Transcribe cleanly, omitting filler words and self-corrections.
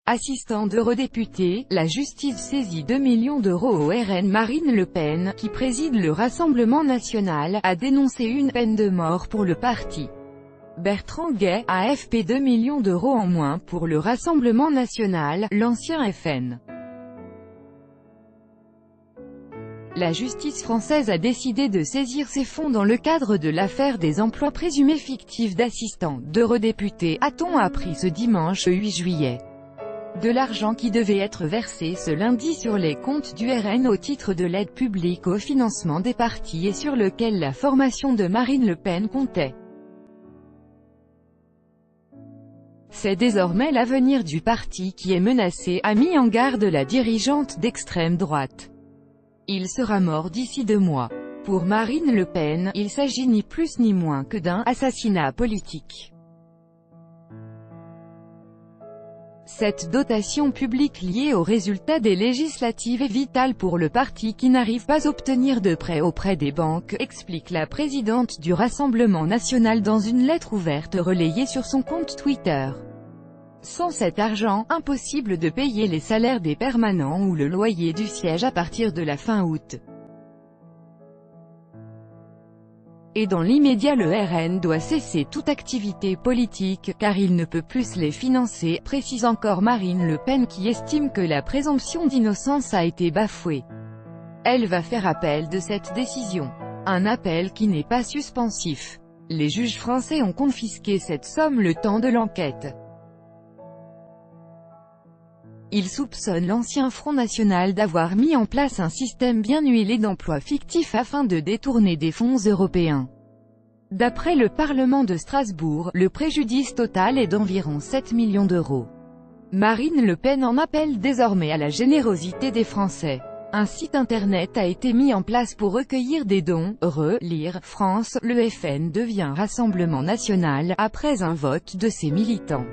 Assistant d'eurodéputé, la justice saisit 2 millions d'euros au RN. Marine Le Pen, qui préside le Rassemblement national, a dénoncé une peine de mort pour le parti. Bertrand Gay, AFP 2 millions d'euros en moins pour le Rassemblement national, l'ancien FN. La justice française a décidé de saisir ces fonds dans le cadre de l'affaire des emplois présumés fictifs d'assistants d'eurodéputés, a-t-on appris ce dimanche 8 juillet. De l'argent qui devait être versé ce lundi sur les comptes du RN au titre de l'aide publique au financement des partis et sur lequel la formation de Marine Le Pen comptait. C'est désormais l'avenir du parti qui est menacé, a mis en garde la dirigeante d'extrême droite. Il sera mort d'ici 2 mois. Pour Marine Le Pen, il s'agit ni plus ni moins que d'un assassinat politique. Cette dotation publique liée aux résultats des législatives est vitale pour le parti qui n'arrive pas à obtenir de prêts auprès des banques, explique la présidente du Rassemblement national dans une lettre ouverte relayée sur son compte Twitter. Sans cet argent, impossible de payer les salaires des permanents ou le loyer du siège à partir de la fin août. Et dans l'immédiat le RN doit cesser toute activité politique, car il ne peut plus les financer, précise encore Marine Le Pen qui estime que la présomption d'innocence a été bafouée. Elle va faire appel de cette décision. Un appel qui n'est pas suspensif. Les juges français ont confisqué cette somme le temps de l'enquête. Ils soupçonnent l'ancien Front National d'avoir mis en place un système bien huilé d'emplois fictifs afin de détourner des fonds européens. D'après le Parlement de Strasbourg, le préjudice total est d'environ 7 millions d'euros. Marine Le Pen en appelle désormais à la générosité des Français. Un site internet a été mis en place pour recueillir des dons. Relire France, le FN devient Rassemblement national, après un vote de ses militants.